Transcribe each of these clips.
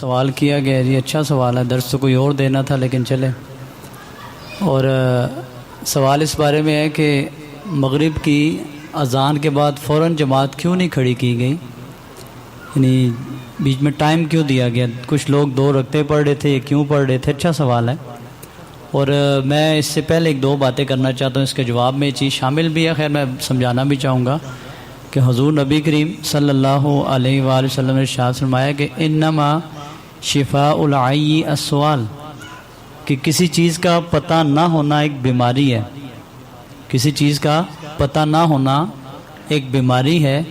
سوال کیا گیا جی، اچھا سوال ہے، درس تو کوئی اور دینا تھا لیکن چلے۔ اور سوال اس بارے میں ہے کہ مغرب کی اذان کے بعد فوراً جماعت کیوں نہیں کھڑی کی گئی، یعنی بیچ میں ٹائم کیوں دیا گیا؟ کچھ لوگ 2 رکعتیں پڑھ رہے تھے، یہ کیوں پڑھ رہے تھے؟ اچھا سوال ہے، اور میں اس سے پہلے 1-2 باتیں کرنا چاہتا ہوں، اس کے جواب میں یہ چیز شامل بھی ہے۔ خیر میں سمجھانا بھی چاہوں گا کہ حضور نبی کریم صلی اللہ علیہ وآلہ وسلم نے ارشاد فرمایا کہ انما شفاء العی السؤال، کہ کسی چیز کا پتہ نہ ہونا ایک بیماری ہے، کسی چیز کا پتہ نہ ہونا ایک بیماری ہے،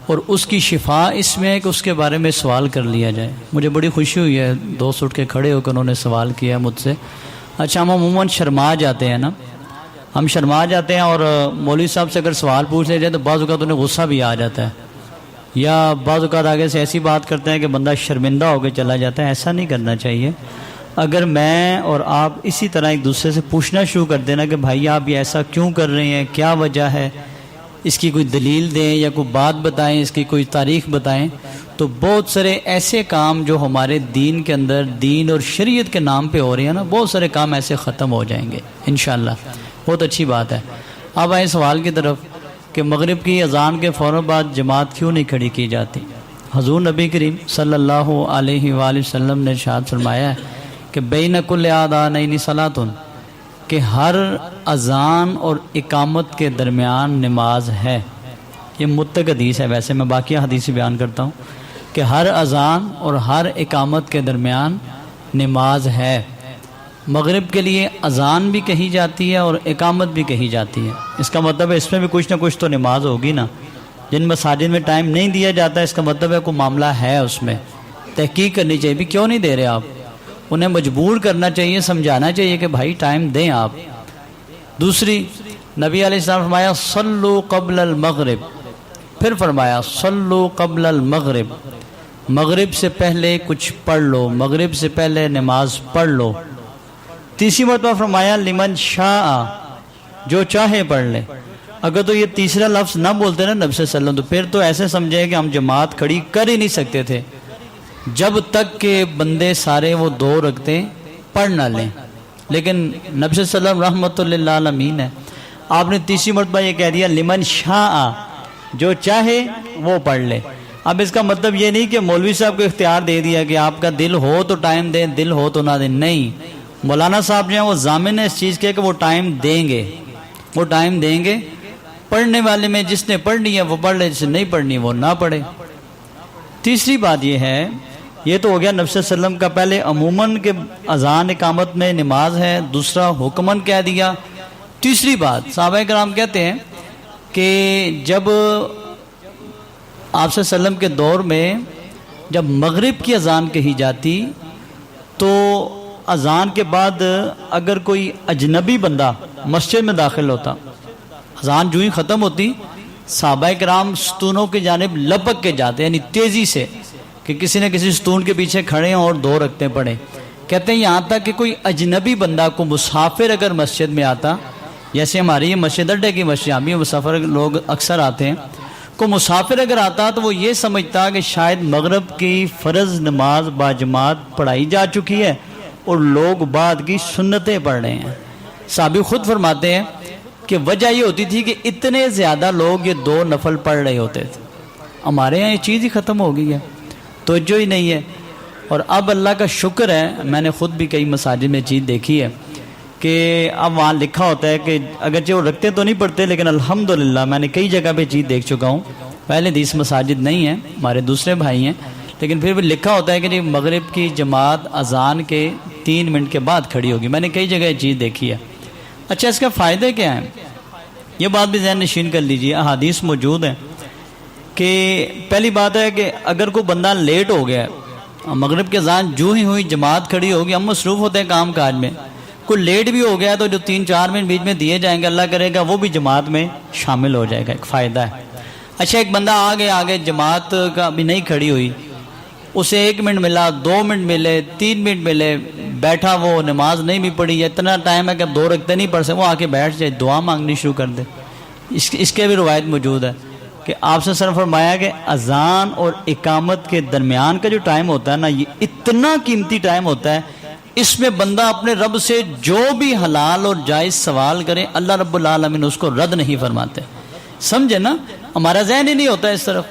اور اس کی شفا اس میں ہے کہ اس کے بارے میں سوال کر لیا جائے۔ مجھے بڑی خوشی ہوئی ہے، 2 اٹھ کے کھڑے ہو کر انہوں نے سوال کیا مجھ سے۔ اچھا، ہم عموماً شرما جاتے ہیں نا، ہم شرما جاتے ہیں، اور مولوی صاحب سے اگر سوال پوچھ لیا جائے تو بعض اوقات انہیں غصہ بھی آ جاتا ہے، یا بعض اوقات آگے سے ایسی بات کرتے ہیں کہ بندہ شرمندہ ہو کے چلا جاتا ہے۔ ایسا نہیں کرنا چاہیے۔ اگر میں اور آپ اسی طرح ایک دوسرے سے پوچھنا شروع کر دینا کہ بھائی آپ یہ ایسا کیوں کر رہے ہیں، کیا وجہ ہے، اس کی کوئی دلیل دیں یا کوئی بات بتائیں، اس کی کوئی تاریخ بتائیں، تو بہت سارے ایسے کام جو ہمارے دین کے اندر دین اور شریعت کے نام پہ ہو رہے ہیں نا، بہت سارے کام ایسے ختم ہو جائیں گے انشاءاللہ۔ بہت اچھی بات ہے۔ اب آئے سوال کی طرف کہ مغرب کی اذان کے فوراً بعد جماعت کیوں نہیں کھڑی کی جاتی؟ حضور نبی کریم صلی اللہ علیہ وآلہ وسلم نے ارشاد فرمایا ہے کہ بین کل آذانین صلاۃ، کہ ہر اذان اور اقامت کے درمیان نماز ہے۔ یہ متفق حدیث ہے، ویسے میں باقی حدیث بیان کرتا ہوں کہ ہر اذان اور ہر اقامت کے درمیان نماز ہے۔ مغرب کے لیے اذان بھی کہی جاتی ہے اور اقامت بھی کہی جاتی ہے، اس کا مطلب ہے اس میں بھی کچھ نہ کچھ تو نماز ہوگی نا۔ جن مساجد میں ٹائم نہیں دیا جاتا، اس کا مطلب ہے کوئی معاملہ ہے، اس میں تحقیق کرنی چاہیے بھی کیوں نہیں دے رہے آپ، انہیں مجبور کرنا چاہیے، سمجھانا چاہیے کہ بھائی ٹائم دیں آپ۔ دوسری، نبی علیہ السلام فرمایا صلو قبل المغرب، پھر فرمایا صلو قبل المغرب، مغرب سے پہلے کچھ پڑھ لو، مغرب سے پہلے نماز پڑھ لو۔ تیسری مرتبہ فرمایا لمن شاء، جو چاہے پڑھ لے۔ اگر تو یہ تیسرا لفظ نہ بولتے نا نبی صلی اللہ علیہ وسلم، تو پھر تو ایسے سمجھے کہ ہم جماعت کھڑی کر ہی نہیں سکتے تھے جب تک کہ بندے سارے وہ 2 رکعتیں پڑھ نہ لیں۔ لیکن نبی صلی اللہ علیہ وسلم رحمۃ للعالمین ہے، آپ نے تیسری مرتبہ یہ کہہ دیا لمن شاء، جو چاہے وہ پڑھ لے۔ اب اس کا مطلب یہ نہیں کہ مولوی صاحب کو اختیار دے دیا کہ آپ کا دل ہو تو ٹائم دیں، دل ہو تو نہ دیں، نہیں۔ مولانا صاحب جو ہیں وہ ضامن ہے اس چیز کے کہ وہ ٹائم دیں گے، وہ ٹائم دیں گے۔ پڑھنے والے میں جس نے پڑھنی ہے وہ پڑھ لے، جس نے نہیں پڑھنی وہ نہ پڑھے۔ تیسری بات یہ ہے، یہ تو ہو گیا نبی صلی اللہ علیہ وسلم کا پہلے عموماً کہ اذان اقامت میں نماز ہے، دوسرا حکماً کہہ دیا۔ تیسری بات، صحابہ کرام کہتے ہیں کہ جب آپ صلی اللہ علیہ وسلم کے دور میں جب مغرب کی اذان کہی جاتی تو اذان کے بعد اگر کوئی اجنبی بندہ مسجد میں داخل ہوتا، اذان جو ہی ختم ہوتی، صحابہ کرام ستونوں کی جانب لپک کے جاتے، یعنی تیزی سے، کہ کسی نہ کسی ستون کے پیچھے کھڑے ہیں اور 2 رکعتیں پڑھیں۔ کہتے ہیں یہاں تک کہ کوئی اجنبی بندہ کو مسافر اگر مسجد میں آتا، جیسے ہماری یہ مسجد اڈے کی مسجد، ہم بھی مسافر لوگ اکثر آتے ہیں، کو مسافر اگر آتا تو وہ یہ سمجھتا کہ شاید مغرب کی فرض نماز باجماعت پڑھائی جا چکی ہے اور لوگ بعد کی سنتیں پڑھ رہے ہیں۔ صحابی خود فرماتے ہیں کہ وجہ یہ ہوتی تھی کہ اتنے زیادہ لوگ یہ 2 نفل پڑھ رہے ہوتے تھے۔ ہمارے یہاں یہ چیز ہی ختم ہو گئی ہے، توجہ ہی نہیں ہے۔ اور اب اللہ کا شکر ہے، میں نے خود بھی کئی مساجد میں چیز دیکھی ہے کہ اب وہاں لکھا ہوتا ہے کہ اگرچہ وہ رکھتے تو نہیں پڑھتے، لیکن الحمدللہ میں نے کئی جگہ پہ چیز دیکھ چکا ہوں، پہلے 20 مساجد نہیں ہیں، ہمارے دوسرے بھائی ہیں، لیکن پھر بھی لکھا ہوتا ہے کہ مغرب کی جماعت اذان کے 3 منٹ کے بعد کھڑی ہوگی۔ میں نے کئی جگہ یہ چیز دیکھی ہے۔ اچھا، اس کا فائدے کیا ہیں؟ یہ بات بھی ذہن نشین کر لیجئے، احادیث موجود ہیں کہ پہلی بات ہے کہ اگر کوئی بندہ لیٹ ہو گیا، مغرب کے اذان جو ہی ہوئی جماعت کھڑی ہوگی، ہم مصروف ہوتے ہیں کام کاج میں، کوئی لیٹ بھی ہو گیا تو جو 3-4 منٹ بیچ میں دیے جائیں گے، اللہ کرے گا وہ بھی جماعت میں شامل ہو جائے گا، ایک فائدہ ہے۔ اچھا، ایک بندہ آگے جماعت کا بھی نہیں کھڑی ہوئی، اسے 1 منٹ ملا، 2 منٹ ملے، 3 منٹ ملے، بیٹھا، وہ نماز نہیں بھی پڑھی، یا اتنا ٹائم ہے کہ اب 2 رکعتیں نہیں پڑھ سکتے، وہ آ کے بیٹھ جائے، دعا مانگنی شروع کر دے، اس کے بھی روایت موجود ہے۔ کہ آپ سے صرف فرمایا کہ اذان اور اقامت کے درمیان کا جو ٹائم ہوتا ہے نا، یہ اتنا قیمتی ٹائم ہوتا ہے، اس میں بندہ اپنے رب سے جو بھی حلال اور جائز سوال کرے اللہ رب العالمین اس کو رد نہیں فرماتے. سمجھے نا، ہمارا ذہن ہی نہیں ہوتا اس طرف.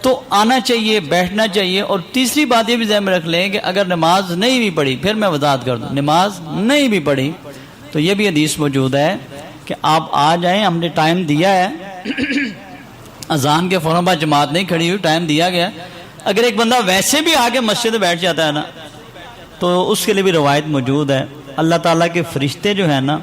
تو آنا چاہیے، بیٹھنا چاہیے. اور تیسری بات یہ بھی ذہن میں رکھ لیں کہ اگر نماز نہیں بھی پڑھی، پھر میں وضاحت کر دوں، نماز نہیں بھی پڑھی تو یہ بھی حدیث موجود ہے کہ آپ آ جائیں، ہم نے ٹائم دیا ہے، اذان کے فوراً بعد جماعت نہیں کھڑی ہوئی، ٹائم دیا گیا. اگر ایک بندہ ویسے بھی آ کے مسجد میں بیٹھ جاتا ہے نا، تو اس کے لیے بھی روایت موجود ہے. اللہ تعالیٰ کے فرشتے جو ہیں نا،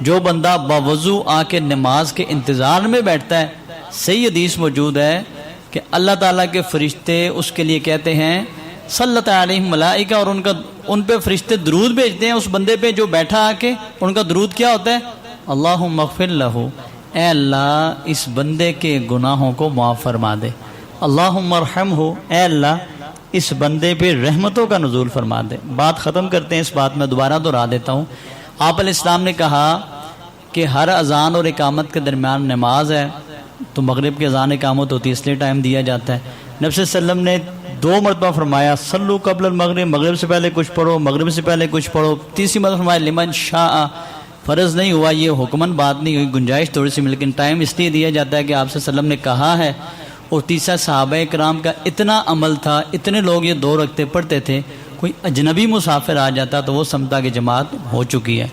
جو بندہ باوضو آ کے نماز کے انتظار میں بیٹھتا ہے، صحیح حدیث موجود ہے کہ اللہ تعالیٰ کے فرشتے اس کے لیے کہتے ہیں صلت علیہ ملائکہ، اور ان پہ فرشتے درود بھیجتے ہیں اس بندے پہ جو بیٹھا آ کے. ان کا درود کیا ہوتا ہے؟ اللہم اغفر لہ، اے اللہ اس بندے کے گناہوں کو معاف فرما دے. اللہم ارحمہ، اے اللہ اس بندے پہ رحمتوں کا نزول فرما دے. بات ختم کرتے ہیں، اس بات میں دوبارہ دہرا دیتا ہوں. آپ علیہ السلام نے کہا کہ ہر اذان اور اقامت کے درمیان نماز ہے، تو مغرب کی اذان اقامت ہوتی ہے اس لیے ٹائم دیا جاتا ہے. نبی صلی اللہ علیہ وسلم نے 2 مرتبہ فرمایا صلو قبل المغرب، مغرب سے پہلے کچھ پڑھو، مغرب سے پہلے کچھ پڑھو. تیسری مرتبہ فرمایا لمن شاء، فرض نہیں ہوا، یہ حکمن بات نہیں ہوئی، گنجائش تھوڑی سی، لیکن ٹائم اس لیے دیا جاتا ہے کہ آپ صلی اللہ علیہ وسلم نے کہا ہے. اور تیسرا صحابہ کرام کا اتنا عمل تھا، اتنے لوگ یہ 2 رکعتیں پڑھتے تھے، کوئی اجنبی مسافر آ جاتا تو وہ سمجھتا کہ جماعت ہو چکی ہے.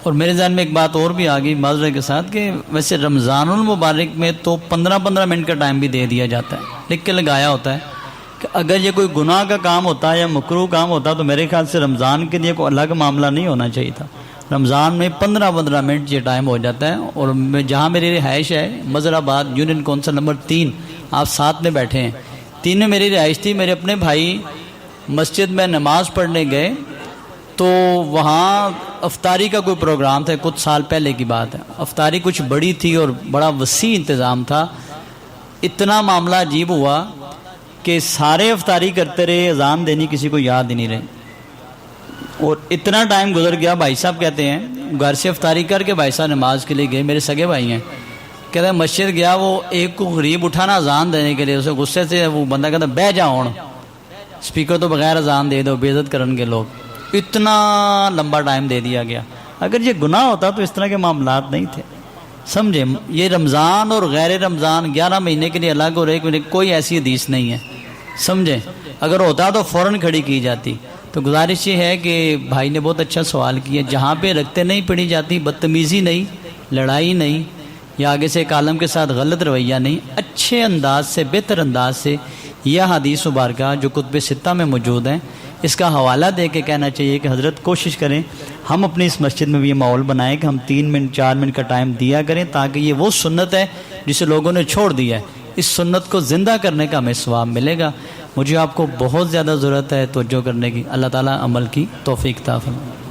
اور میرے ذہن میں ایک بات اور بھی آ گئی معذرت کے ساتھ، کہ ویسے رمضان المبارک میں تو 15 منٹ کا ٹائم بھی دے دیا جاتا ہے، لکھ کے لگایا ہوتا ہے کہ اگر یہ کوئی گناہ کا کام ہوتا ہے یا مکروہ کام ہوتا تو میرے خیال سے رمضان کے لیے کوئی الگ معاملہ نہیں ہونا چاہیے تھا. رمضان میں 15 منٹ یہ ٹائم ہو جاتا ہے. اور جہاں میری رہائش ہے مظہر آباد یونین کونسل نمبر 3، آپ ساتھ میں بیٹھے ہیں، 3 میں میری رہائش تھی. میرے اپنے بھائی مسجد میں نماز پڑھنے گئے تو وہاں افطاری کا کوئی پروگرام تھا، کچھ سال پہلے کی بات ہے. افطاری کچھ بڑی تھی اور بڑا وسیع انتظام تھا. اتنا معاملہ عجیب ہوا کہ سارے افطاری کرتے رہے، اذان دینی کسی کو یاد ہی نہیں رہی. اور اتنا ٹائم گزر گیا، بھائی صاحب کہتے ہیں گھر سے افطاری کر کے بھائی صاحب نماز کے لیے گئے، میرے سگے بھائی ہیں، کہتے ہیں مسجد گیا، وہ ایک کو غریب اٹھانا اذان دینے کے لیے، اسے غصے سے وہ بندہ کہتا بہ جاؤ، اسپیکر تو بغیر اذان دے دو، بے عزت کرن گے لوگ. اتنا لمبا ٹائم دے دیا گیا. اگر یہ گناہ ہوتا تو اس طرح کے معاملات نہیں تھے. سمجھے، یہ رمضان اور غیر رمضان 11 مہینے کے لیے الگ اور ایک مہینے کوئی ایسی حدیث نہیں ہے. سمجھے، اگر ہوتا تو فوراً کھڑی کی جاتی. تو گزارش یہ ہے کہ بھائی نے بہت اچھا سوال کیا، جہاں پہ رکھتے نہیں پڑھی جاتی، بدتمیزی نہیں، لڑائی نہیں، یا آگے سے ایک عالم کے ساتھ غلط رویہ نہیں، اچھے انداز سے، بہتر انداز سے یہ حدیث مبارکہ جو کتب ستہ میں موجود ہیں، اس کا حوالہ دے کے کہنا چاہیے کہ حضرت کوشش کریں ہم اپنی اس مسجد میں بھی یہ ماحول بنائیں کہ ہم 3 منٹ 4 منٹ کا ٹائم دیا کریں، تاکہ یہ وہ سنت ہے جسے لوگوں نے چھوڑ دیا ہے، اس سنت کو زندہ کرنے کا ہمیں ثواب ملے گا. مجھے آپ کو بہت زیادہ ضرورت ہے توجہ کرنے کی. اللہ تعالیٰ عمل کی توفیق عطا فرمائے.